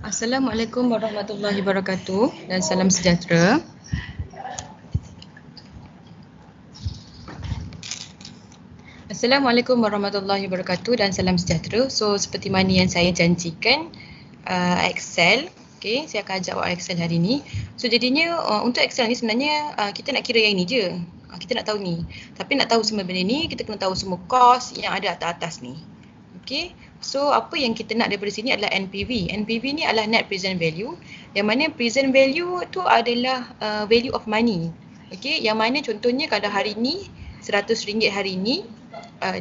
Assalamualaikum warahmatullahi wabarakatuh dan salam sejahtera. Assalamualaikum warahmatullahi wabarakatuh dan salam sejahtera. So seperti mana yang saya janjikan, Excel. Okay, saya akan ajak awak Excel hari ni. So jadinya untuk Excel ni sebenarnya kita nak kira yang ni je. Kita nak tahu ni. Tapi nak tahu semua benda ni, kita kena tahu semua kos yang ada atas-atas ni. Okay, so apa yang kita nak daripada sini adalah NPV. NPV ni adalah Net Present Value. Yang mana present value tu adalah value of money. Okay, yang mana contohnya kalau hari ni RM100 hari ni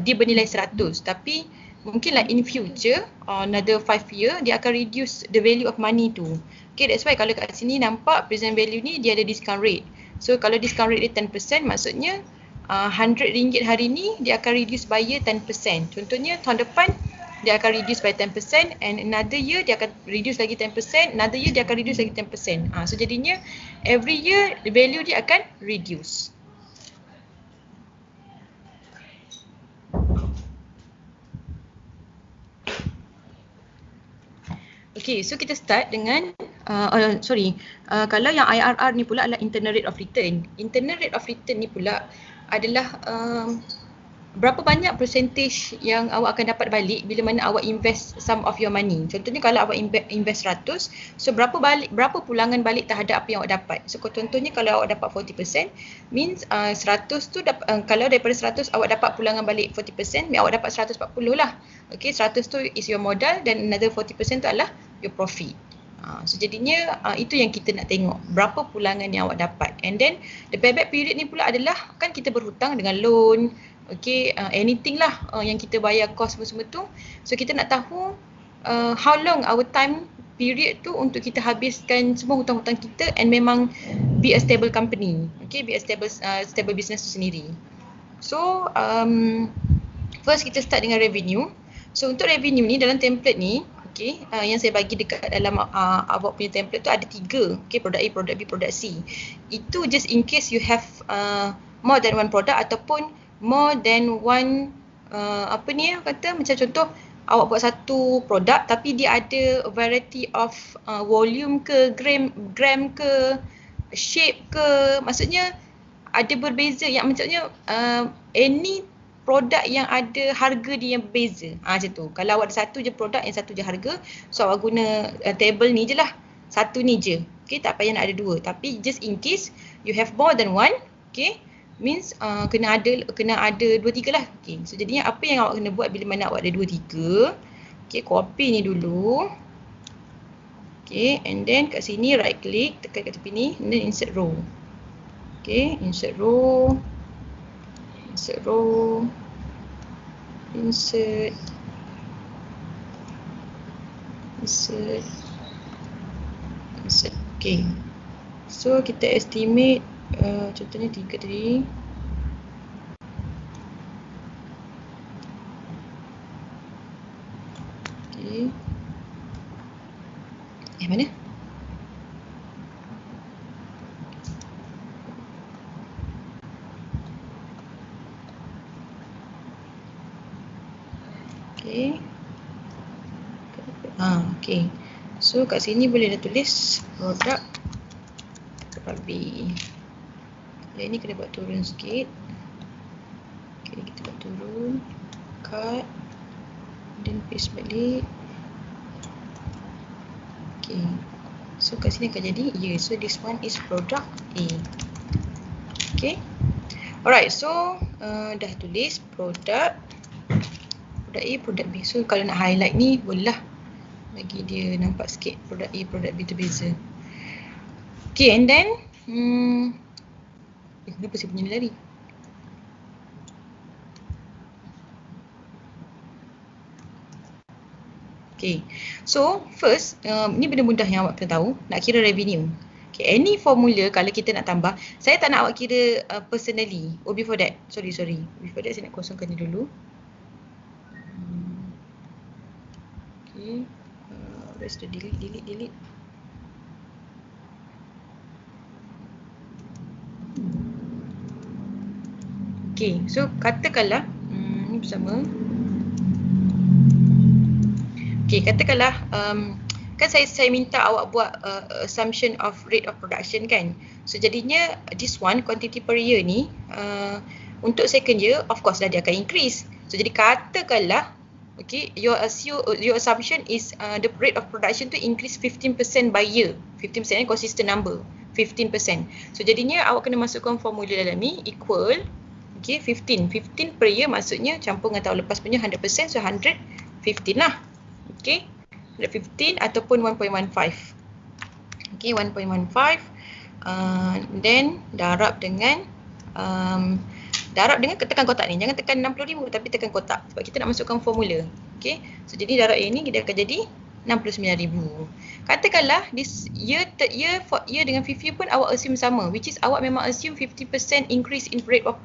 dia bernilai 100, tapi mungkinlah in future another 5 year dia akan reduce the value of money tu. Okay, that's why kalau kat sini nampak present value ni dia ada discount rate. So kalau discount rate dia 10%, maksudnya RM100 hari ni dia akan reduce by year 10%. Contohnya tahun depan dia akan reduce by 10%, and another year dia akan reduce lagi 10%, another year dia akan reduce lagi 10%. So jadinya every year the value dia akan reduce. Okay, so kita start dengan kalau yang IRR ni pula adalah internal rate of return. Internal rate of return ni pula adalah berapa banyak percentage yang awak akan dapat balik bila mana awak invest some of your money. Contohnya kalau awak invest 100, so berapa pulangan balik terhadap apa yang awak dapat. So contohnya kalau awak dapat 40%, means 100 tu kalau daripada 100 awak dapat pulangan balik 40%, awak dapat 140 lah. Okay, 100 tu is your modal dan another 40% tu adalah your profit. So jadinya itu yang kita nak tengok, berapa pulangan yang awak dapat. And then the payback period ni pula adalah kan kita berhutang dengan loan, okay, anything lah yang kita bayar cost semua tu. So kita nak tahu how long our time period tu untuk kita habiskan semua hutang-hutang kita and memang be a stable company, okay, be a stable business tu sendiri. So first kita start dengan revenue. So untuk revenue ni dalam template ni, okay, yang saya bagi dekat dalam awak punya template tu ada 3, okay, produk A, produk B, produk C. Itu just in case you have more than one product ataupun more than one macam contoh awak buat satu produk tapi dia ada a variety of volume ke, gram ke, shape ke, maksudnya ada berbeza, yang maksudnya any produk yang ada harga dia yang berbeza. Macam tu. Kalau awak ada satu je produk yang satu je harga, so awak guna table ni je lah. Satu ni je. Okay, tak payah nak ada dua. Tapi just in case you have more than one, okay, means kena ada 2-3 lah. Okay, so jadinya apa yang awak kena buat bila mana awak ada 2-3, okay, copy ni dulu. Okay, and then kat sini right click, tekan kat tepi ni, and then insert row. Okay, insert row. Insert. Okay, so kita estimate contohnya 3 tadi. Okay, mana? Okay. Okay. So kat sini boleh dah tulis produk B. Yang ni kena buat turun sikit. Okay, kita buat turun. Cut. Dan paste balik. Okay. So kat sini akan jadi so this one is product A. Okay. Alright, so dah tulis produk A, produk B. So kalau nak highlight ni boleh lah, bagi dia nampak sikit produk A, produk B tu beza. Okay, and then kenapa saya punya lari? Okay, so first ni benda mudah yang awak kena tahu, nak kira revenue. Okay, any formula kalau kita nak tambah, saya tak nak awak kira personally. Before that, sorry. Before that saya nak kosongkan ni dulu. Okay, let's do delete. Okay, so katakanlah ni bersama. Okay, katakanlah kan saya minta awak buat assumption of rate of production kan. So jadinya this one quantity per year ni untuk second year of course lah dia akan increase. So jadi katakanlah okay, your assumption is the rate of production to increase 15% by year. 15% ni consistent number. 15%. So jadinya awak kena masukkan formula dalam ni equal okay 15 per year, maksudnya campur dengan tahun lepas punya 100%, so 115 lah. Okay, 115 ataupun 1.15. Okay, 1.15 then darab dengan tekan kotak ni. Jangan tekan 60,000 tapi tekan kotak sebab kita nak masukkan formula. Okay, so jadi darab ini dia akan jadi 69,000. Katakanlah this year, third year, fourth year dengan fifth year pun awak assume sama, which is awak memang assume 50% increase in rate of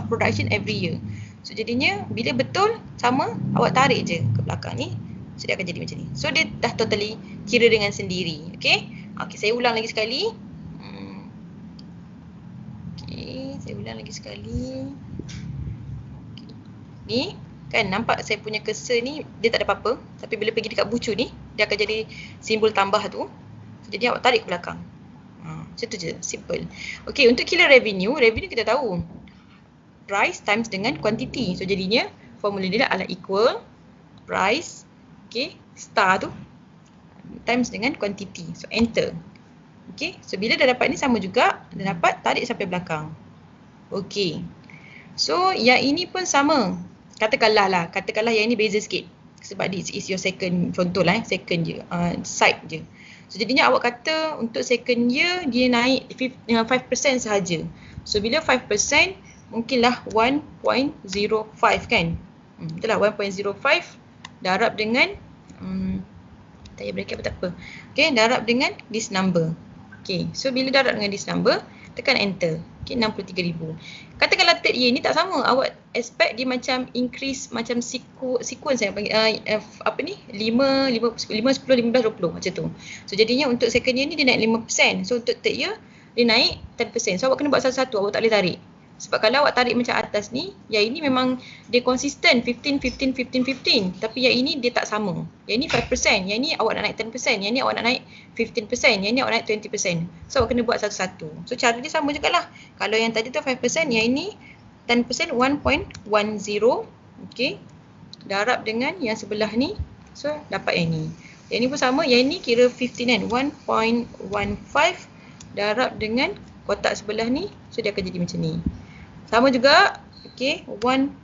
production every year. So jadinya bila betul sama, awak tarik je ke belakang ni, so dia akan jadi macam ni. So dia dah totally kira dengan sendiri. Okay, saya ulang lagi sekali. Saya ulang lagi sekali. Ni kan nampak saya punya cursor ni dia tak ada apa-apa, tapi bila pergi dekat bucu ni dia akan jadi simbol tambah tu. Jadi awak tarik ke belakang. Macam tu je, simple. Okey, untuk kira revenue kita tahu price times dengan quantity. So jadinya formula dia adalah equal price, okey, star tu times dengan quantity. So enter. Okey, so bila dah dapat ni sama juga, dah dapat tarik sampai belakang. Okey. So yang ini pun sama. Katakanlah yang ini beza sikit. Sebab this is your second, contohlah second year, side je. So jadinya awak kata untuk second year dia naik 5% sahaja. So bila 5% mungkinlah 1.05 kan. Itulah 1.05 darab dengan tak payah bracket tak apa. Okay, darab dengan this number. Okay, so bila darab dengan this number, tekan enter. Okay, 63,000. Katakanlah third year ni tak sama. Awak expect dia macam increase macam sequence saya panggil apa ni? 5, 10, 15, 20 macam tu. So jadinya untuk second year ni dia naik 5%. So untuk third year dia naik 10%. So awak kena buat satu-satu. Awak tak boleh tarik. Sebab kalau awak tarik macam atas ni, yang ini memang dia konsisten 15. Tapi yang ini dia tak sama. Yang ini 5%, yang ini awak nak naik 10%, yang ini awak nak naik 15%, yang ini awak naik 20%. So awak kena buat satu-satu. So cara dia sama jugalah. Kalau yang tadi tu 5%, yang ini 10%, 1.10. Okay. Darab dengan yang sebelah ni. So dapat yang ni. Yang ni pun sama, yang ni kira 15 kan. 1.15 darab dengan kotak sebelah ni. So dia akan jadi macam ni. Sama juga, okay, 1.2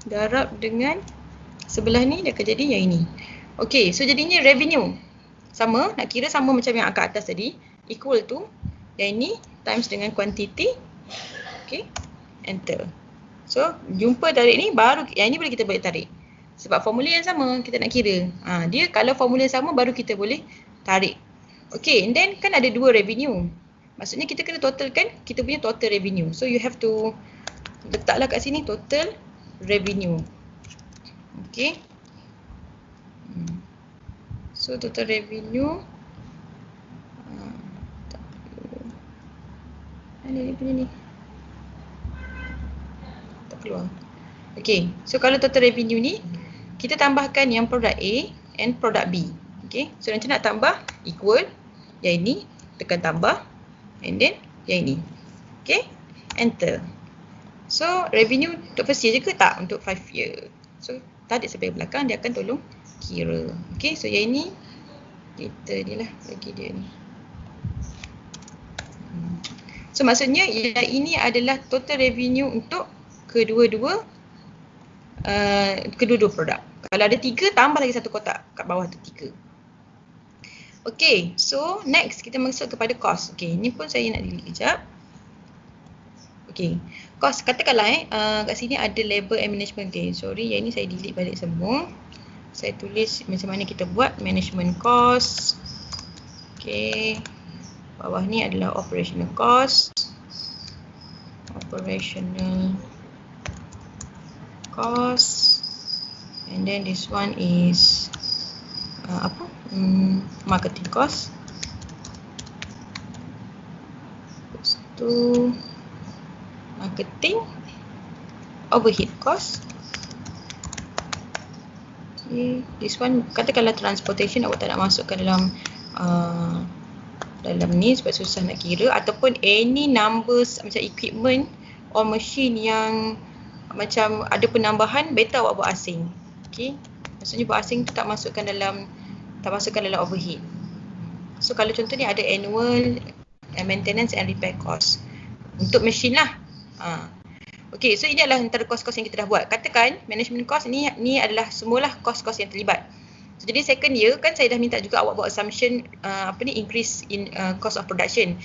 darab dengan sebelah ni dia akan jadi yang ini. Okay, so jadinya revenue sama, nak kira sama macam yang angka atas tadi, equal to yang ini times dengan quantity. Okay, enter. So jumpa tarik ni, baru yang ini boleh kita balik tarik. Sebab formula yang sama kita nak kira. Dia kalau formula yang sama baru kita boleh tarik. Okay, and then kan ada dua revenue. Maksudnya kita kena totalkan kita punya total revenue. So you have to letaklah kat sini total revenue. Okay. So total revenue. Mana ni punya ni? Tak keluar. Okay. So kalau total revenue ni kita tambahkan yang produk A and produk B. Okay. So nanti nak tambah equal yang ini tekan tambah. And then yang ini. Okay, enter. So revenue untuk first year je ke tak? Untuk 5 year. So tarik sampai belakang dia akan tolong kira. Okay, so yang ini kita ni lah bagi dia ni. So maksudnya yang ini adalah total revenue untuk kedua-dua produk. Kalau ada 3 tambah lagi satu kotak kat bawah tu 3. Okay, so next kita masuk kepada cost. Okay, ni pun saya nak delete kejap. Okay, cost katakanlah kat sini ada labor and management. Okay, sorry yang ni saya delete balik semua. Saya tulis macam mana kita buat management cost. Okay, bawah ni adalah operational cost. Operational cost. And then this one is marketing cost. Lepas tu marketing overhead cost. Okay, this one katakanlah transportation awak tak nak masukkan dalam dalam ni sebab susah nak kira, ataupun any numbers macam equipment or machine yang macam ada penambahan, better awak buat asing. Okay, maksudnya buat asing tu tak masukkan dalam overhead. So kalau contoh ni ada annual maintenance and repair cost untuk machine lah. Okay, so ini adalah antara kos-kos yang kita dah buat. Katakan management cost ni adalah semualah kos-kos yang terlibat. So, jadi second year kan saya dah minta juga awak buat assumption increase in cost of production.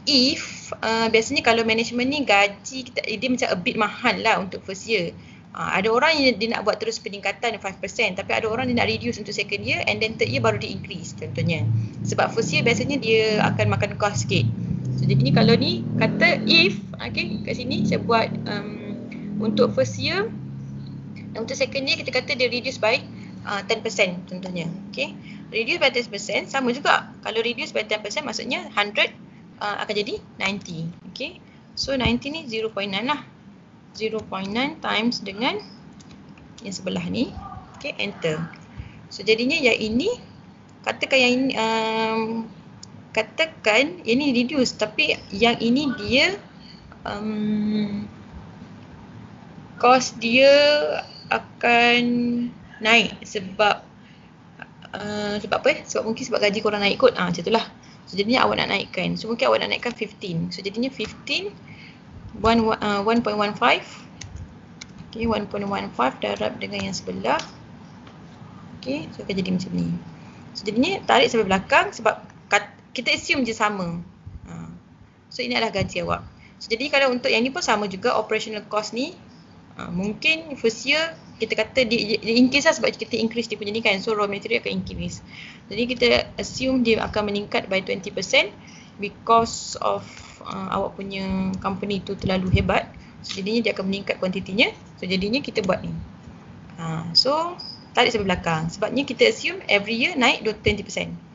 If biasanya kalau management ni gaji kita, dia macam a bit mahal lah untuk first year. Ada orang yang dia nak buat terus peningkatan 5%, tapi ada orang dia nak reduce untuk second year and then third year baru dia increase contohnya. Sebab first year biasanya dia akan makan cost sikit. So, jadi ni kalau ni kata if, okay, kat sini saya buat untuk first year, untuk second year kita kata dia reduce by 10% contohnya. Okay, reduce by 10% sama juga. Kalau reduce by 10% maksudnya 100 akan jadi 90. Okay, so 90 ni 0.9 lah. 0.9 times dengan yang sebelah ni. Okay, enter. So jadinya yang ini, katakan yang ini katakan yang ini reduce, tapi yang ini dia cost dia akan naik sebab apa sebab mungkin sebab gaji korang naik kot, macam itulah. So jadinya awak nak naikkan, so mungkin awak nak naikkan 15, so jadinya 15 1.15, okay, 1.15 darab dengan yang sebelah, okay, so akan jadi macam ni. So jadinya tarik sampai belakang sebab kita assume je sama. So ini adalah gaji awak. So jadi kalau untuk yang ni pun sama juga, operational cost ni mungkin first year kita kata dia increase lah sebab kita increase dia punya ni kan, so raw material akan increase. Jadi kita assume dia akan meningkat by 20% because of awak punya company tu terlalu hebat. So jadinya dia akan meningkat kuantitinya. So jadinya kita buat ni. So tarik sampai belakang sebabnya kita assume every year naik 20%.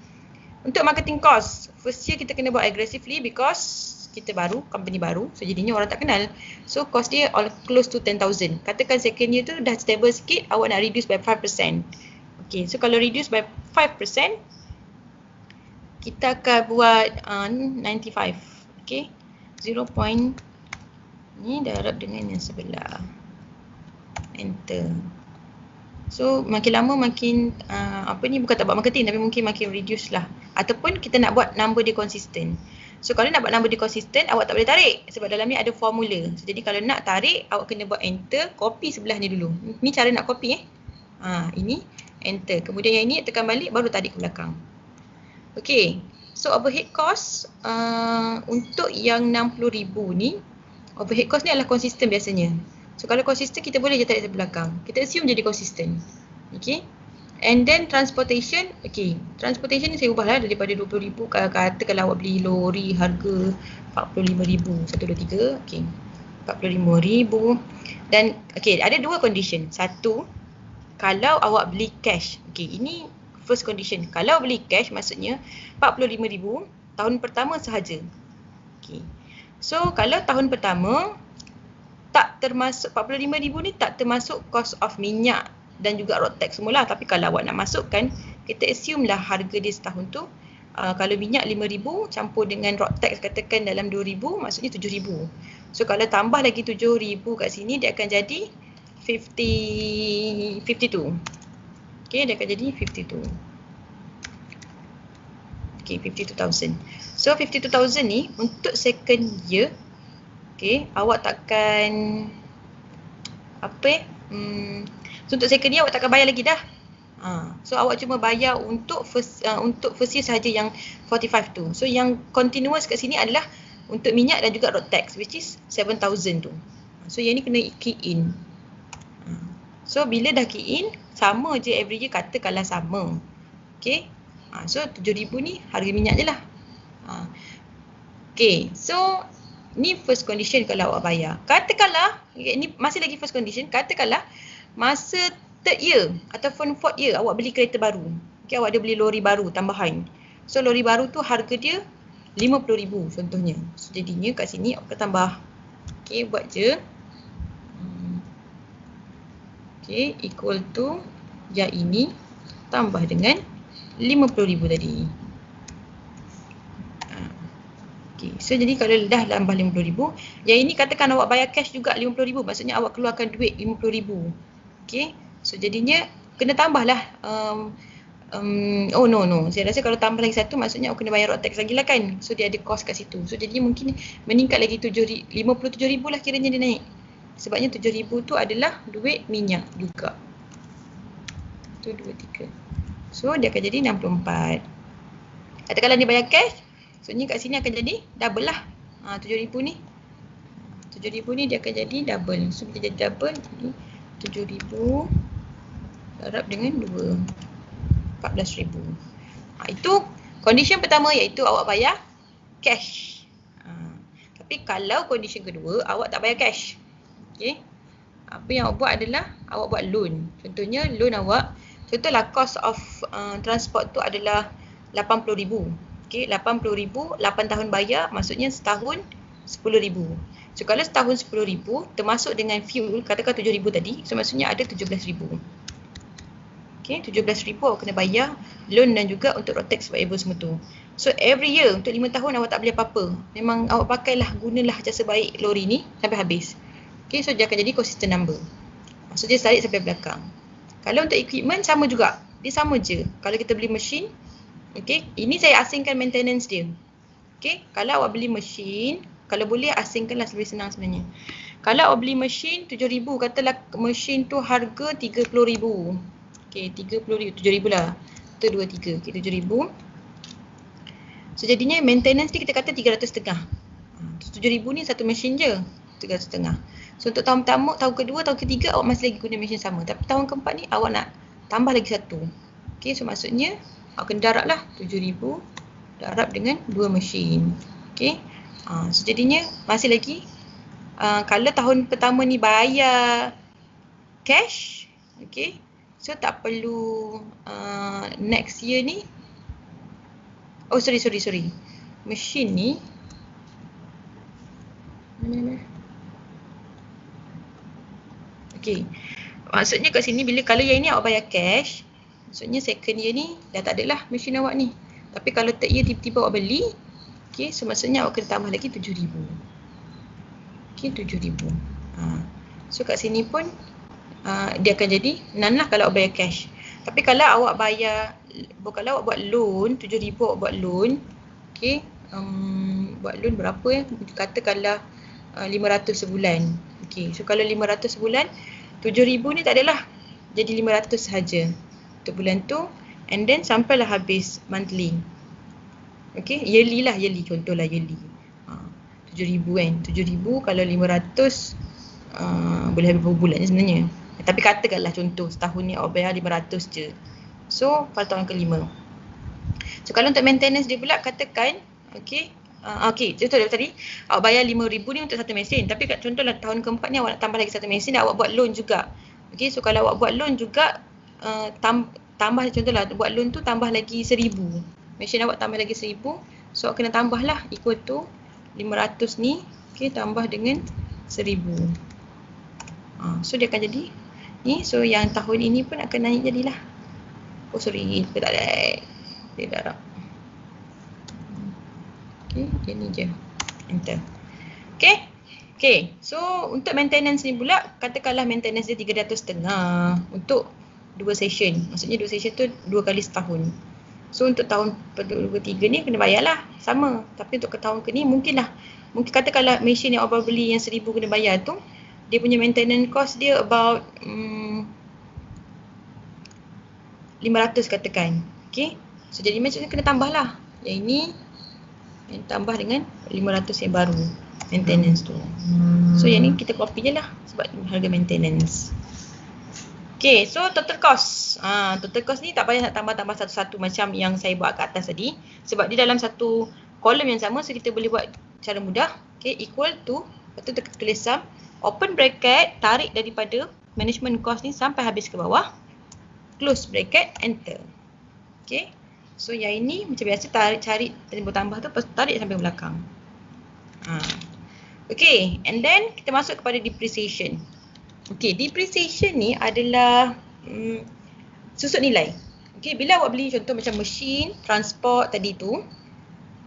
Untuk marketing cost, first year kita kena buat aggressively because kita baru, company baru, so jadinya orang tak kenal. So cost dia all close to 10,000. Katakan second year tu dah stable sikit, awak nak reduce by 5%. Okay, so kalau reduce by 5%, kita akan buat 95. Okay, 0. Ni darab dengan yang sebelah. Enter. So makin lama makin bukan tak buat marketing tapi mungkin makin reduce lah. Ataupun kita nak buat number dia konsisten. So kalau nak buat number dia konsisten, awak tak boleh tarik sebab dalam ni ada formula. So, jadi kalau nak tarik, awak kena buat enter, copy sebelah ni dulu. Ni cara nak copy ini enter. Kemudian yang ini tekan balik baru tarik ke belakang. Okay. So overhead cost untuk yang 60,000 ni, overhead cost ni adalah konsisten biasanya. So kalau konsisten kita boleh je tarik ke belakang. Kita assume jadi konsisten. Okay. And then transportation, okay. Transportation ni saya ubah lah daripada 20,000, kata kalau awak beli lori harga 45,000, 1, 2, 3, okay. 45,000. Dan okay, ada dua condition. Satu, kalau awak beli cash. Okay, ini first condition. Kalau beli cash maksudnya 45,000 tahun pertama sahaja. Okay. So kalau tahun pertama tak termasuk 45,000 ni tak termasuk cost of minyak dan juga road tax semula. Tapi kalau awak nak masukkan, kita assume lah harga dia setahun tu kalau minyak 5,000 campur dengan road tax katakan dalam 2,000, maksudnya 7,000. So kalau tambah lagi 7,000 kat sini, dia akan jadi 52. Okay, dia akan jadi 52. Okay, 52,000. So 52,000 ni untuk second year, okay, awak takkan so untuk second year awak takkan bayar lagi dah. So awak cuma bayar untuk first year sahaja yang 45 tu. So yang continuous kat sini adalah untuk minyak dan juga road tax, which is 7,000 tu. So yang ni kena key in. So bila dah key in, sama je every year, katakanlah sama. Okay. So 7,000 ni harga minyak je lah. Okay. So ni first condition kalau awak bayar. Katakanlah, ni masih lagi first condition, katakanlah masa third year ataupun fourth year awak beli kereta baru. Okay, awak ada beli lori baru tambahan. So lori baru tu harga dia 50,000 contohnya. So jadinya kat sini awak tambah. Okay, buat je. Okay, equal to yang ini tambah dengan 50,000 tadi. Okay. So jadi kalau dah tambah 50,000, yang ini katakan awak bayar cash juga 50,000, maksudnya awak keluarkan duit 50,000. Okay. So jadinya kena tambah lah. Oh no, saya rasa kalau tambah lagi satu maksudnya awak kena bayar road tax lagi lah kan. So dia ada cost kat situ. So jadinya mungkin meningkat lagi 57,000 lah kiranya dia naik. Sebabnya 7,000 tu adalah duit minyak juga. 1, 2, 3. So dia akan jadi 64. Katakanlah dia bayar cash, maksudnya kat sini akan jadi double lah. 7,000 ni. 7,000 ni dia akan jadi double. So bila jadi double, 7,000 darab dengan 2. 14,000. Itu condition pertama iaitu awak bayar cash. Tapi kalau condition kedua, awak tak bayar cash. Okay. Apa yang awak buat adalah awak buat loan. Contohnya loan awak, contohlah cost of transport tu adalah 80,000. Okay, 80,000, 8 tahun bayar, maksudnya setahun 10,000. So kalau setahun 10,000 termasuk dengan fuel, katakan 7,000 tadi, so maksudnya ada 17,000. Okay, 17,000 awak kena bayar loan dan juga untuk road tax whatever semua tu. So every year untuk 5 tahun awak tak beli apa-apa. Memang awak pakailah, gunalah jasa baik lori ni sampai habis. Okay, so dia akan jadi consistent number. So dia tarik sampai belakang. Kalau untuk equipment sama juga. Dia sama je. Kalau kita beli mesin, okay, ini saya asingkan maintenance dia. Okay, kalau awak beli mesin, kalau boleh asingkanlah lebih senang sebenarnya. Kalau awak beli mesin 7,000, katalah mesin tu harga 30,000. Okay, 30,000, 7,000 lah. 1, 2, 3. Okay, 7,000. So jadinya maintenance ni kita kata 300,500. 7,000 ni satu mesin je. 300,500. So untuk tahun pertama, tahun kedua, tahun ketiga awak masih lagi guna mesin sama. Tapi tahun keempat ni awak nak tambah lagi satu. Okay, so maksudnya awak kena darab lah 7,000 darab dengan 2 mesin. Okay. So jadinya masih lagi kalau tahun pertama ni bayar cash, okay, so tak perlu next year ni. Oh sorry. Mesin ni okay. Maksudnya kat sini bila kalau yang ini awak bayar cash, maksudnya second year ni dah tak ada lah mesin awak ni. Tapi kalau third year tiba-tiba awak beli, okay, so maksudnya awak kena tambah lagi 7,000. Okay, 7,000. So kat sini pun dia akan jadi none lah kalau awak bayar cash. Tapi kalau awak bayar, kalau awak buat loan, 7,000 awak buat loan, okay, buat loan berapa ya? Katakanlah 500 sebulan. Okay, so kalau 500 sebulan, 7,000 ni tak adalah, jadi 500 sahaja untuk bulan tu, and then sampailah habis monthly. Okay, yearly lah, contohlah yearly. 7,000 kan, 7,000 kalau 500 boleh habis berapa bulan je sebenarnya. Tapi katakanlah contoh setahun ni awak bayar 500 je. So pada tahun kelima. So kalau untuk maintenance dia pula katakan, okay, contoh tadi awak bayar 5,000 ni untuk satu mesin. Tapi contohlah tahun keempat ni awak nak tambah lagi satu mesin dan awak buat loan juga. Okay, so kalau awak buat loan juga tambah, contohlah buat loan tu tambah lagi 1,000. Mesin awak tambah lagi 1,000. So awak kena tambah lah equal to 500 ni, okay, tambah dengan 1,000. So dia akan jadi ni. So yang tahun ini pun akan naik jadilah. Oh sorry, tak ada. Dia darab. Okay, dia ni je. Enter. Okay, so untuk maintenance ni pula, katakanlah maintenance dia 300,500 untuk 2 session. Maksudnya 2 session tu 2 kali setahun. So untuk tahun ketiga ni kena bayar lah, sama. Tapi untuk ke tahun ke ni mungkin katakanlah mesin yang awak beli yang 1,000 kena bayar tu, dia punya maintenance cost dia about 500 katakan. Okay, so jadi maksudnya kena tambah lah. Yang ini tambah dengan 500 yang baru maintenance tu. So yang ni kita copy je lah sebab harga maintenance. Okay, so total cost. Total cost ni tak payah nak tambah-tambah satu-satu macam yang saya buat kat atas tadi. Sebab dia dalam satu kolom yang sama, so kita boleh buat cara mudah. Okay, equal to, lepas tu tulis sum, open bracket, tarik daripada management cost ni sampai habis ke bawah, close bracket, enter. Okay, so yang ini macam biasa cari tambah tu, lepas tarik sampai belakang. Okay, and then kita masuk kepada depreciation. Okay, depreciation ni adalah susut nilai. Okay, bila awak beli contoh macam mesin, transport tadi tu,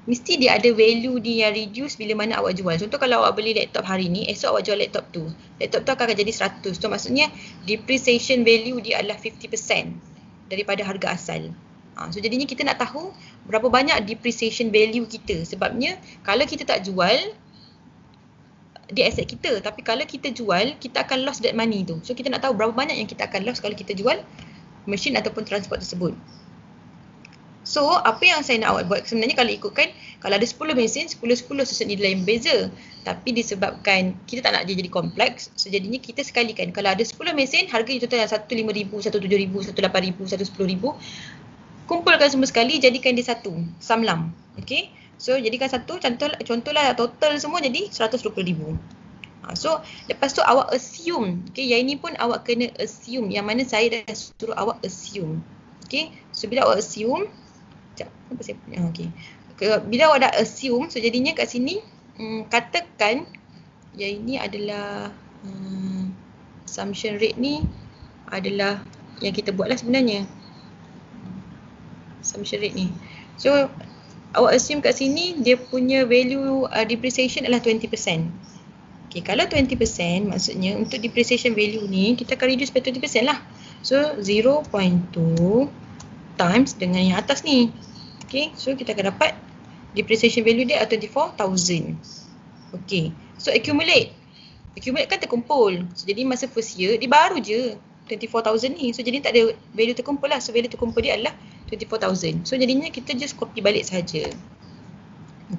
mesti dia ada value dia yang reduce bila mana awak jual. Contoh kalau awak beli laptop hari ni, esok awak jual laptop tu. Laptop tu akan jadi 100. So maksudnya depreciation value dia adalah 50% daripada harga asal. So jadinya kita nak tahu berapa banyak depreciation value kita. Sebabnya kalau kita tak jual, dia aset kita. Tapi kalau kita jual, kita akan lost that money tu. So kita nak tahu berapa banyak yang kita akan lost kalau kita jual mesin ataupun transport tersebut. So, apa yang saya nak awak buat sebenarnya kalau ikutkan, kalau ada 10 mesin, 10-10 susut nilai yang berbeza. Tapi disebabkan kita tak nak dia jadi kompleks, so jadinya kita sekalikan. Kalau ada 10 mesin, harga contohnya 1,5,000, 1,7,000, 1,8,000, 1,10,000. Kumpulkan semua sekali, jadikan dia satu, sum lam. Okay? So, jadikan satu, contohlah total semua jadi 120,000. So, lepas tu awak assume. Okay, yang ini pun awak kena assume. Yang mana saya dah suruh awak assume. Okay, so bila awak assume, apa saya punya? Okay. Bila awak dah assume, so jadinya kat sini katakan yang ini adalah assumption rate ni adalah yang kita buat lah sebenarnya. Assumption rate ni. So awak assume kat sini dia punya value depreciation adalah 20%. Okay, kalau 20% maksudnya untuk depreciation value ni kita akan reduce by 20% lah. So 0.2 times dengan yang atas ni. Okay, so kita akan dapat depreciation value dia 24,000. Okay, so accumulate. Accumulate kan terkumpul. So jadi masa first year dia baru je 24,000 ni. So jadi tak ada value terkumpul lah. So value terkumpul dia adalah 24,000. So jadinya kita just copy balik saja.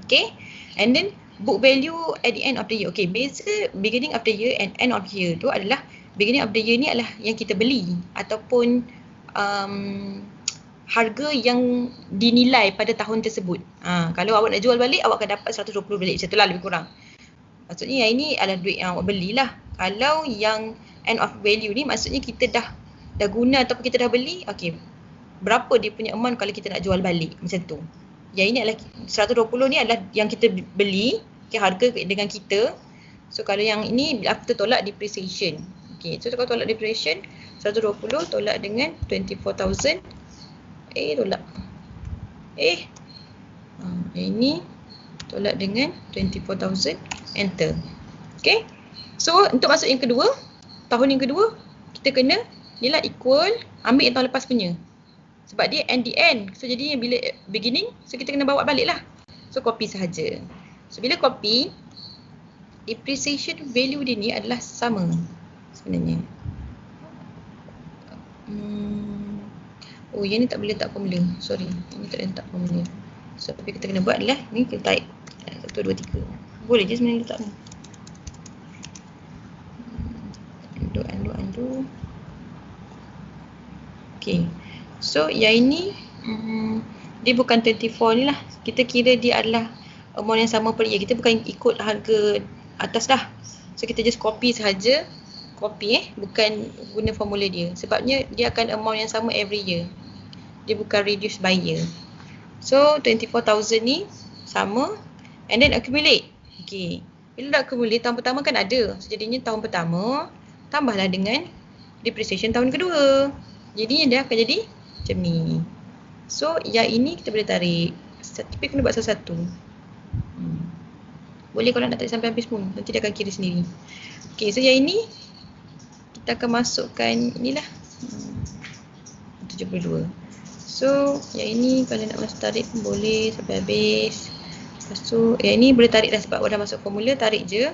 Okay, and then book value at the end of the year. Okay, beza beginning of the year and end of the year tu adalah beginning of the year ni adalah yang kita beli ataupun harga yang dinilai pada tahun tersebut. Kalau awak nak jual balik, awak akan dapat 120 balik. Macam tu lah lebih kurang. Maksudnya yang ini adalah duit yang awak belilah. Kalau yang end of value ni maksudnya kita dah guna ataupun kita dah beli, okay, berapa dia punya amount kalau kita nak jual balik. Macam tu. Yang ini adalah 120 ni adalah yang kita beli, okay, harga dengan kita. So kalau yang ini after tolak depreciation. Okay, so kalau tolak depreciation 120 tolak dengan 24,000. Tolak. Ini tolak dengan 24,000. Enter. Okay. So untuk masuk yang kedua, tahun yang kedua kita kena inilah equal, ambil yang tahun lepas punya. Sebab dia and the end. So jadi bila beginning, so kita kena bawa balik lah. So copy sahaja. So bila copy, depreciation value dia ni adalah sama sebenarnya. Oh, yang ni tak boleh letak formula. Sorry, ini tak boleh letak formula. So apa kita kena buat adalah ni kita type 1, 2, 3. Boleh je sebenarnya letak ni. Undo. Okay. So yang ini dia bukan 24 ni lah. Kita kira dia adalah amount yang sama per year. Kita bukan ikut harga atas dah. So kita just copy sahaja. Copy bukan guna formula dia. Sebabnya dia akan amount yang sama every year. Dia bukan reduce by year. So 24,000 ni sama. And then accumulate. Okay. Bila dah accumulate tahun pertama kan ada. So jadinya tahun pertama tambahlah dengan depreciation tahun kedua. Jadinya dia akan jadi macam ni. So yang ini kita boleh tarik. Tapi kena buat satu-satu. Boleh kalau nak tarik sampai habis pun. Nanti dia akan kira sendiri. Okay, so yang ini kita akan masukkan inilah 72. So yang ini kalau nak masuk tarik pun boleh sampai habis. Lepas tu yang ini boleh tarik dah sebab dah masuk formula, tarik je.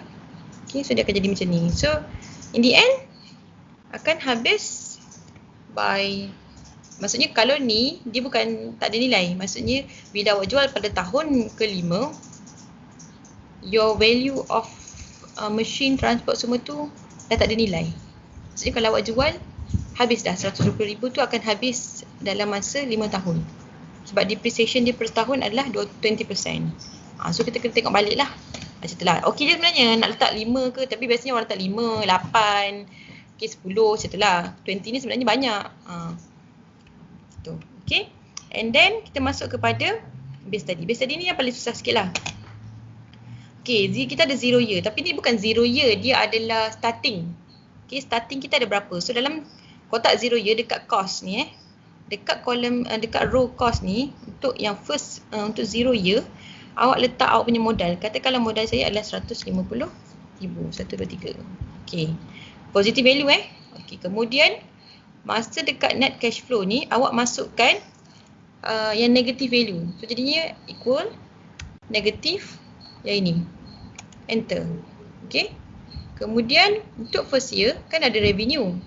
Okay, so dia akan jadi macam ni. So in the end akan habis by, maksudnya kalau ni dia bukan tak ada nilai. Maksudnya bila awak jual pada tahun ke-5, your value of machine, transport semua tu dah tak ada nilai. Maksudnya kalau awak jual habis dah 120,000 tu akan habis dalam masa 5 tahun. Sebab depreciation dia per tahun adalah 20%. So kita kena tengok balik lah. Macam tu lah. Okey je sebenarnya nak letak 5 ke, tapi biasanya orang letak 5, 8, okay, 10 macam tu lah. 20 ni sebenarnya banyak. Tu. Okay. And then kita masuk kepada base study. Base study ni yang paling susah sikit lah. Okay, kita ada 0 year. Tapi ni bukan 0 year, dia adalah starting. Okay, starting kita ada berapa. So dalam kotak 0 year dekat cost ni dekat kolom dekat row cost ni untuk yang first untuk 0 year awak letak awak punya modal. Katakanlah modal saya adalah 150,000, 123. Okey. Positive value Okey, kemudian masa dekat net cash flow ni awak masukkan yang negative value. So jadinya equal negative yang ini. Enter. Okey. Kemudian untuk first year kan ada revenue.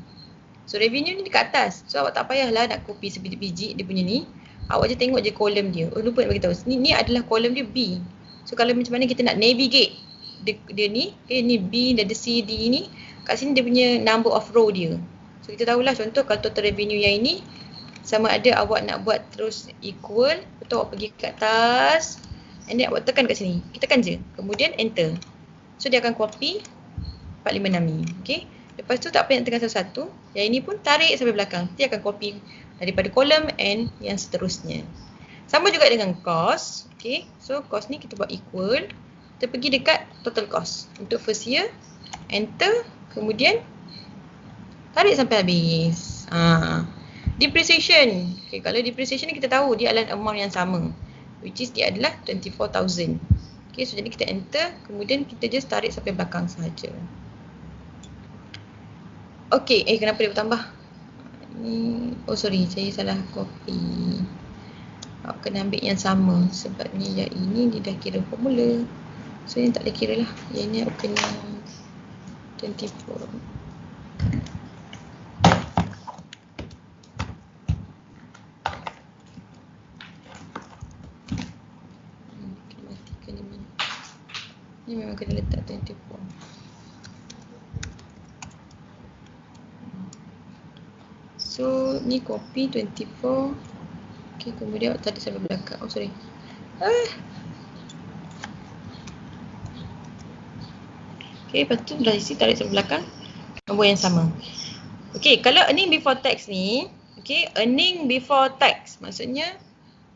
So revenue ni dekat atas. So awak tak payahlah nak copy sebiji-biji dia punya ni. Awak je tengok je kolom dia. Oh lupa nak bagi tahu. Ni adalah kolom dia B. So kalau macam mana kita nak navigate dia ni, ni B, ada C, D ni. Kat sini dia punya number of row dia. So kita tahulah contoh kalau total revenue yang ini sama ada awak nak buat terus equal, betul awak pergi ke atas and then awak tekan kat sini. Kita tekan je. Kemudian enter. So dia akan copy 456 ni. Okey. Lepas tu tak payah nak tekan satu-satu. Yang ini pun tarik sampai belakang. Dia akan copy daripada kolom and yang seterusnya. Sama juga dengan cost. Okay. So cost ni kita buat equal. Kita pergi dekat total cost. Untuk first year. Enter. Kemudian tarik sampai habis. Depreciation. Okay, kalau depreciation ni kita tahu dia adalah amount yang sama. Which is dia adalah 24,000. Okay, so jadi kita enter. Kemudian kita just tarik sampai belakang sahaja. Okey, kenapa dia bertambah? Oh sorry, saya salah copy. Awak kena ambil yang sama sebabnya yang ini dia dah kira formula. So yang tak ada kira lah. Yang ni awak kena 24. Matikan ni. Ni memang kena letak 24. So ni copy 24. Okay, kemudian awak tarik sampai belakang. Oh sorry. Okay, lepas tu dah isi tarik sampai belakang. Nombor yang sama. Okay, kalau earning before tax ni, okay, earning before tax maksudnya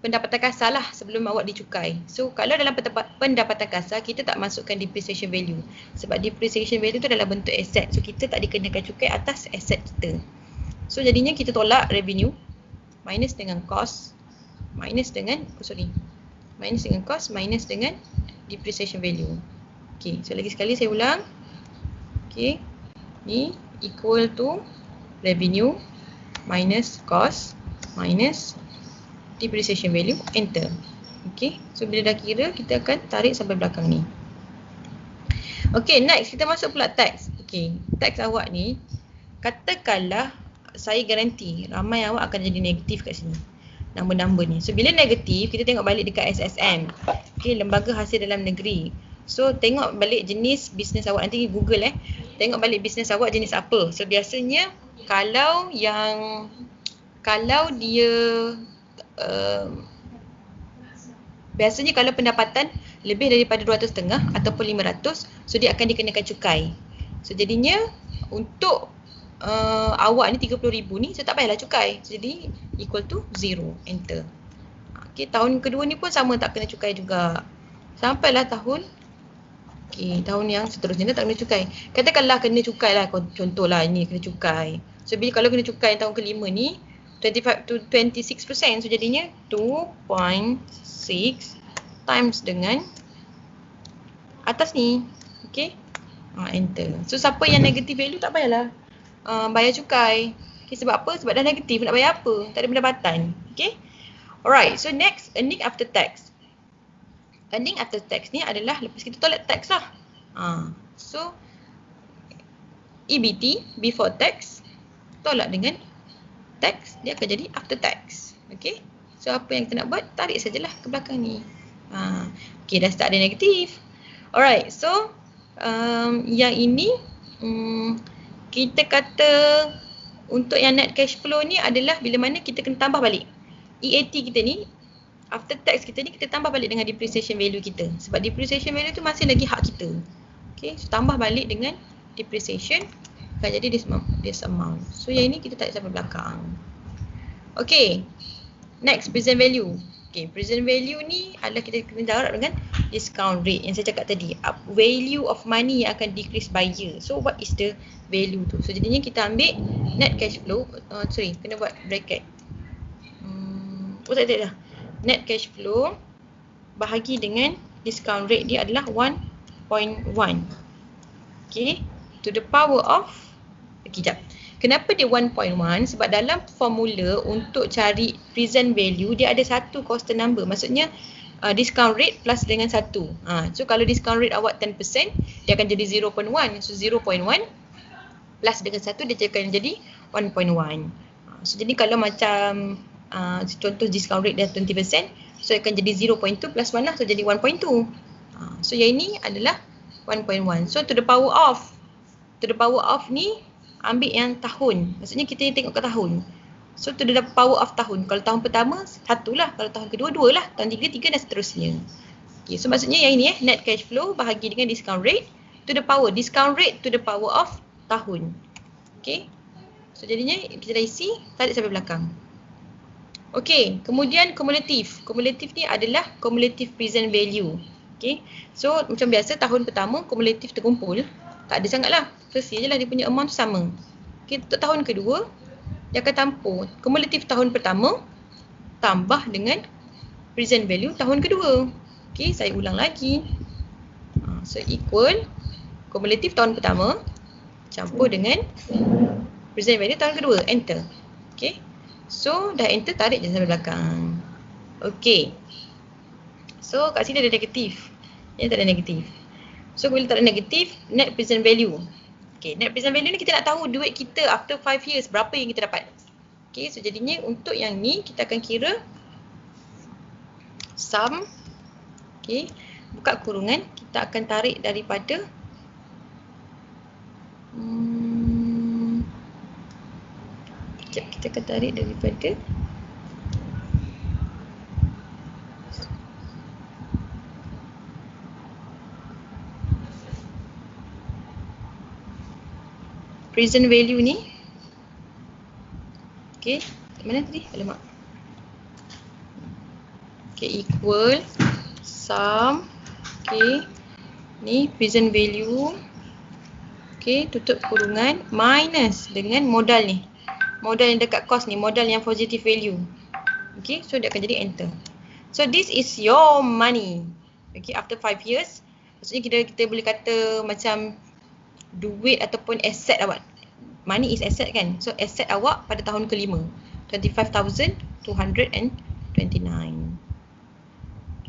pendapatan kasar lah sebelum awak dicukai. So kalau dalam pendapatan kasar kita tak masukkan depreciation value. Sebab depreciation value tu adalah bentuk aset. So kita tak dikenakan cukai atas aset kita. So jadinya kita tolak revenue minus dengan cost minus dengan minus dengan cost minus dengan depreciation value. Okay, so lagi sekali saya ulang. Okay, ni equal to revenue minus cost minus depreciation value, enter. Okay, so bila dah kira kita akan tarik sampai belakang ni. Okay, next kita masuk pula tax. Okay, tax awak ni katakanlah saya garanti ramai awak akan jadi negatif kat sini. Number-number ni. So bila negatif, kita tengok balik dekat SSN. Okay, Lembaga Hasil Dalam Negeri. So tengok balik jenis bisnes awak. Nanti Google tengok balik bisnes awak jenis apa. So biasanya kalau dia biasanya kalau pendapatan lebih daripada 200.5 ataupun 500, so dia akan dikenakan cukai. So jadinya untuk awak ni 30,000 ni, so tak payahlah cukai. So, jadi equal to 0, enter. Okay, tahun kedua ni pun sama, tak kena cukai juga. Sampailah tahun tahun yang seterusnya tak kena cukai. Katakanlah kena cukai lah, contohlah ini kena cukai. So bila kalau kena cukai tahun kelima ni 25 to 26%, so jadinya 2.6 times dengan atas ni. Okay, enter. So siapa yang negative value tak payahlah bayar cukai. Okay, sebab apa? Sebab dah negatif, nak bayar apa? Tak ada pendapatan. Okay. Alright, so next, earning after tax. Earning after tax ni adalah lepas kita tolak tax lah. So EBT, before tax, tolak dengan tax, dia akan jadi after tax. Okay. So apa yang kita nak buat? Tarik sajalah ke belakang ni. Okay, dah start ada negatif. Alright, so yang ini kita kata untuk yang net cash flow ni adalah bila mana kita kena tambah balik EAT kita ni, after tax kita ni, kita tambah balik dengan depreciation value kita. Sebab depreciation value tu masih lagi hak kita. Okay, so tambah balik dengan depreciation akan jadi this amount. So yang ini kita tarik sampai belakang. Okay, next present value. Okay, present value ni adalah kita kena darab dengan discount rate yang saya cakap tadi. Value of money yang akan decrease by year. So what is the value tu? So jadinya kita ambil net cash flow. Kena buat bracket. tak dah. Net cash flow bahagi dengan discount rate dia adalah 1.1. Okay, to the power of, sekejap. Kenapa dia 1.1? Sebab dalam formula untuk cari present value, dia ada satu constant number. Maksudnya discount rate plus dengan 1. So kalau discount rate awak 10%, dia akan jadi 0.1. So 0.1 plus dengan 1, dia akan jadi 1.1. So jadi kalau macam contoh discount rate dia 20%, so akan jadi 0.2 plus 1 lah, so jadi 1.2. So yang ini adalah 1.1. So to the power of ni ambil yang tahun. Maksudnya kita tengok ke tahun. So to the power of tahun. Kalau tahun pertama 1 lah, kalau tahun kedua 2 lah, tahun 3 3 dan seterusnya. Okay, so maksudnya yang ini net cash flow bahagi dengan discount rate to the power, discount rate to the power of tahun. Okay, so jadinya kita dah isi, tarik sampai belakang. Okay, kemudian kumulatif. Kumulatif ni adalah cumulative present value. Okay, so macam biasa tahun pertama kumulatif terkumpul, tak ada sangat lah, selesai je lah dia punya amount tu sama. Okay, untuk tahun kedua dia akan tampur kumulatif tahun pertama tambah dengan present value tahun kedua. Okay, saya ulang lagi. So equal kumulatif tahun pertama campur dengan present value tahun kedua. Enter. Okay, so dah enter, tarik je sampai belakang. Okay, so kat sini ada negatif. Ini tak ada negatif. So bila tak ada negatif, net present value. Okay, net present value ni kita nak tahu duit kita after 5 years berapa yang kita dapat. Okay, so jadinya untuk yang ni kita akan kira sum. Okay, buka kurungan, kita akan tarik daripada kita akan tarik daripada present value ni. Okay, mana tadi? Alamak. Okay, equal sum. Okay, ni present value. Okay, tutup kurungan minus dengan modal ni. Modal yang dekat cost ni, modal yang positive value. Okay, so dia akan jadi enter. So this is your money. Okay, after 5 years. Maksudnya kita boleh kata macam duit ataupun aset awak. Money is asset kan. So asset awak pada tahun ke-5, 25,229.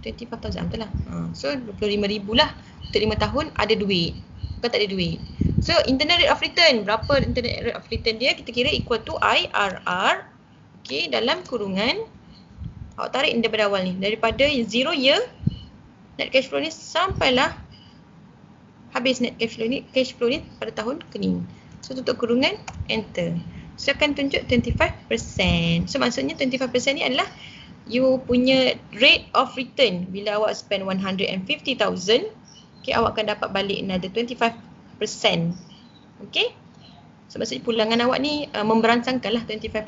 25,000 betul lah. So 25,000 lah. Untuk 5 tahun ada duit. Bukan tak ada duit. So internal rate of return. Berapa internal rate of return dia? Kita kira equal to IRR. Okay, dalam kurungan. Awak tarik daripada awal ni. Daripada 0 year. Net cash flow ni sampailah habis net cash flow ni pada tahun ke-6. So tutup kurungan, enter. So akan tunjuk 25%. So maksudnya 25% ni adalah you punya rate of return. Bila awak spend 150,000, okay, awak akan dapat balik another 25%. Okay, so maksudnya pulangan awak ni memberansangkan lah 25%.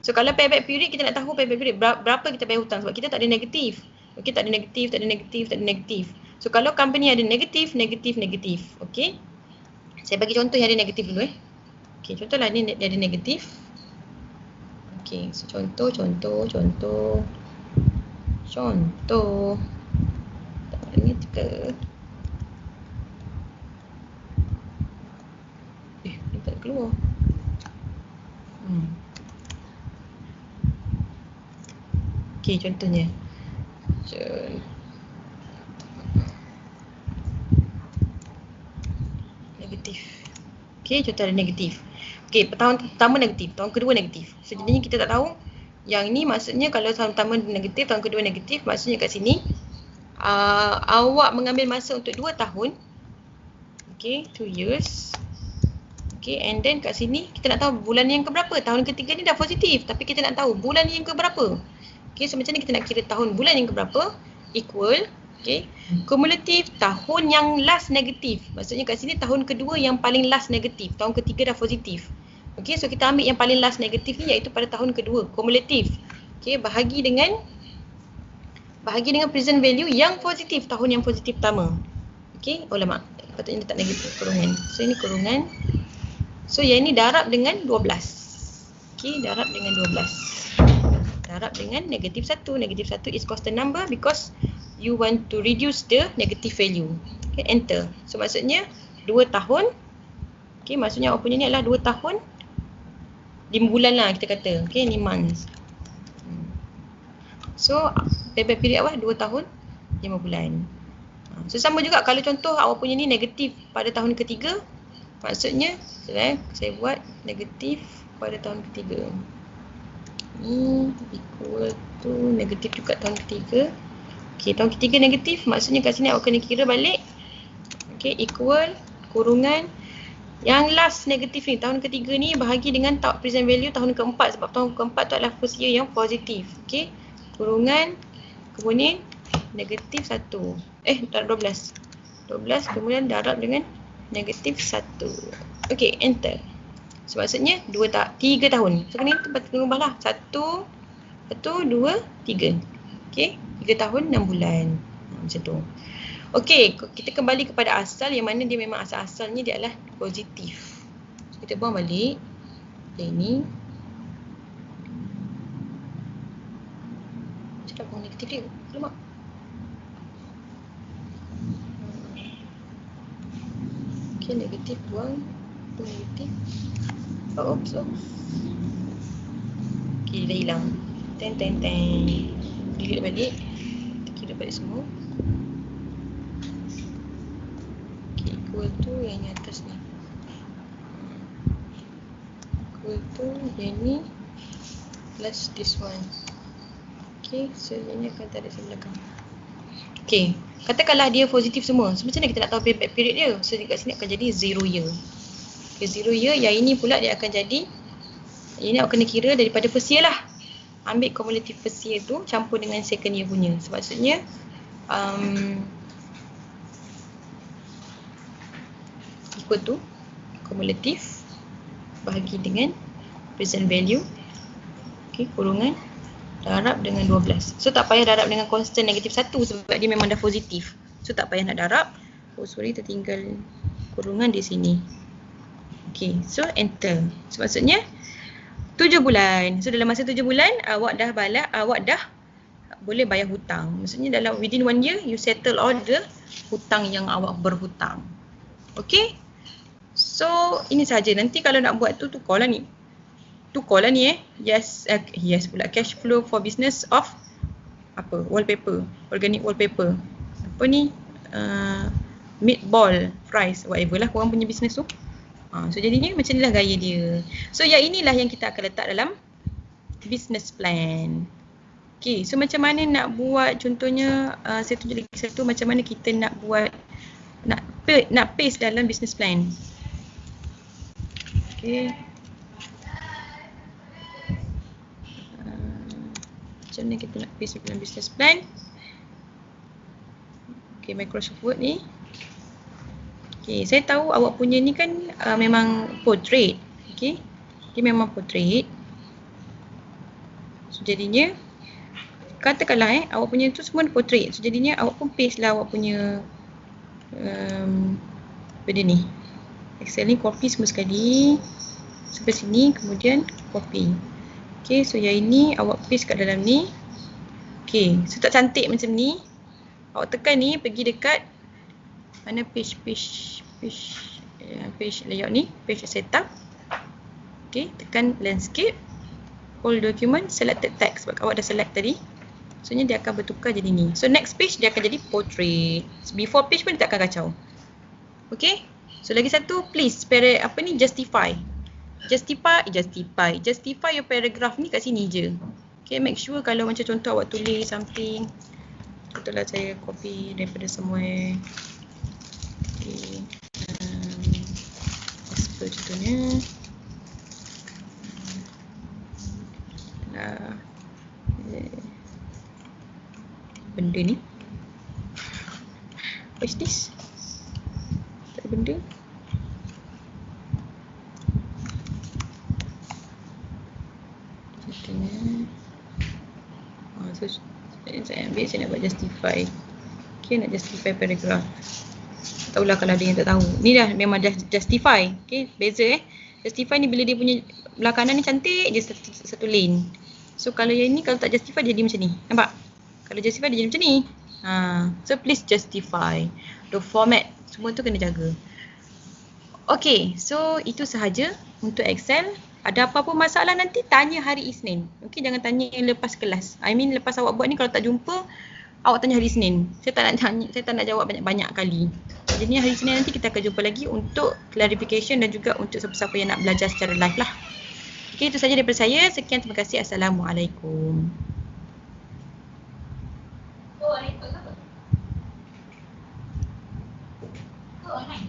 So kalau payback period, kita nak tahu payback period berapa kita bayar hutang, sebab kita tak ada negatif. Okay, tak ada negatif. So kalau company ada negatif. Okay, saya bagi contoh yang ada negatif dulu Okay, contohlah ni dia ada negatif. Okay, so contoh. Tak ada ni ke? Ni tak keluar. Okay, contohnya. Negatif. Okay, contoh ada negatif. Okay, tahun pertama negatif, tahun kedua negatif. So jadinya kita tak tahu. Yang ni maksudnya kalau tahun pertama negatif, tahun kedua negatif, maksudnya kat sini awak mengambil masa untuk 2 tahun. Okay, 2 years. Okay, and then kat sini kita nak tahu bulan yang keberapa. Tahun ketiga ni dah positif, tapi kita nak tahu bulan yang keberapa. Okay, so macam ni kita nak kira tahun bulan yang keberapa. Equal. Okay, kumulatif tahun yang last negatif. Maksudnya kat sini tahun kedua yang paling last negatif. Tahun ketiga dah positif. Okay, so kita ambil yang paling last negatif ni, iaitu pada tahun kedua. Kumulatif. Okay, bahagi dengan present value yang positif. Tahun yang positif pertama. Okay, oh lama. Patutnya letak negatif kurungan. So ini kurungan. So yang ini darab dengan 12. Okay, darab dengan 12. darab dengan negatif 1. Negatif 1 is constant number because you want to reduce the negative value. Okay, enter. So maksudnya 2 tahun. Okay, maksudnya awak punya ni adalah 2 tahun 5 bulan lah kita kata. Okay, ni months. So payback period awak 2 tahun 5 bulan. So sama juga kalau contoh awak punya ni negatif pada tahun ketiga. Maksudnya saya buat negatif pada tahun ketiga. Ni equal to negatif juga tahun ketiga. Okay, tahun ketiga negatif, maksudnya kat sini awak kena kira balik. Okay, equal, kurungan. Yang last negatif ni, tahun ketiga ni bahagi dengan present value tahun keempat. Sebab tahun keempat tu adalah first year yang positif. Okay, kurungan, kemudian negatif 1. Darab 12. 12 kemudian darab dengan negatif 1. Okay, enter. So maksudnya 3 tahun. So kena ubah lah. 1, 2, 3. Okay, 3 tahun 6 bulan. Macam tu. Okay, kita kembali kepada asal yang mana dia memang asal-asalnya dia adalah positif. So kita buang balik. Ini. Macam buang negatif dia. Alamak. Okay, negatif buang. Negatif. Oops. Okay, dah hilang. Teng. Delete balik. Kita kira balik semua. Okay, equal to yang ni atas ni. Equal to yang ni plus this one. Okay, so yang ni akan tarik sebelah belakang. Okay, katakanlah dia positif semua. So macam mana kita nak tahu payback period dia? So dekat sini akan jadi 0 year. Okay, 0 year. Yang ini pula dia akan jadi, ini awak kena kira daripada first year lah. Ambil cumulative first year tu campur dengan second year punya. So maksudnya equal to cumulative bahagi dengan present value. Okay, kurungan darab dengan 12. So tak payah darab dengan constant negatif 1 sebab dia memang dah positif. So tak payah nak darab. Oh sorry, tertinggal kurungan di sini. Okay, so enter. So maksudnya 7 bulan. So dalam masa 7 bulan awak dah boleh bayar hutang. Maksudnya dalam within 1 year you settle all the hutang yang awak berhutang. Okay. So ini saja. Nanti kalau nak buat tu tukar lah ni. Yes pula, cash flow for business of wallpaper, organic wallpaper. Apa ni? Meatball fries, whatever lah korang punya business tu. So jadinya macam inilah gaya dia. So yang inilah yang kita akan letak dalam business plan. Okay, so macam mana nak buat, contohnya saya tunjuk lagi satu macam mana kita nak buat, nak paste dalam business plan. Okay. Macam mana kita nak paste dalam business plan. Okay, Microsoft Word ni. Okay, saya tahu awak punya ni kan memang portrait. Okay, dia memang portrait. So jadinya katakanlah awak punya tu semua portrait. So jadinya awak pun paste lah awak punya benda ni. Excel ni copy semua sekali sampai sini, kemudian copy. Okay, so yang ini awak paste kat dalam ni. Okay, so tak cantik macam ni. Awak tekan ni, pergi dekat mana page layout ni, page setup. Okay, tekan landscape, whole document, selected text sebab awak dah select tadi. So ni dia akan bertukar jadi ni. So next page dia akan jadi portrait. So, before page pun dia tak akan kacau. Okay, so lagi satu, please justify your paragraph ni kat sini je. Okay, make sure kalau macam contoh awak tulis something, contohlah saya copy daripada somewhere. Okay, contohnya benda ni, what is this? Tak ada benda. Contohnya so saya ambil, saya nak buat justify. Okay, nak justify paragraph. Tahulah kalau ada yang tak tahu. Ni dah memang dah justify. Okay, beza justify ni bila dia punya belah kanan ni cantik je satu lane. So kalau yang ni kalau tak justify dia jadi macam ni. Nampak? Kalau justify dia jadi macam ni. So please justify. The format semua tu kena jaga. Okay, so itu sahaja untuk Excel. Ada apa-apa masalah nanti tanya hari Isnin. Okay, jangan tanya lepas kelas. I mean lepas awak buat ni kalau tak jumpa, awak tanya hari Isnin. Saya tak nak jawab banyak-banyak kali. Jadi hari Isnin nanti kita akan jumpa lagi untuk clarification dan juga untuk siapa-siapa yang nak belajar secara live lah. Okay, itu sahaja daripada saya. Sekian, terima kasih. Assalamualaikum. Oh, online.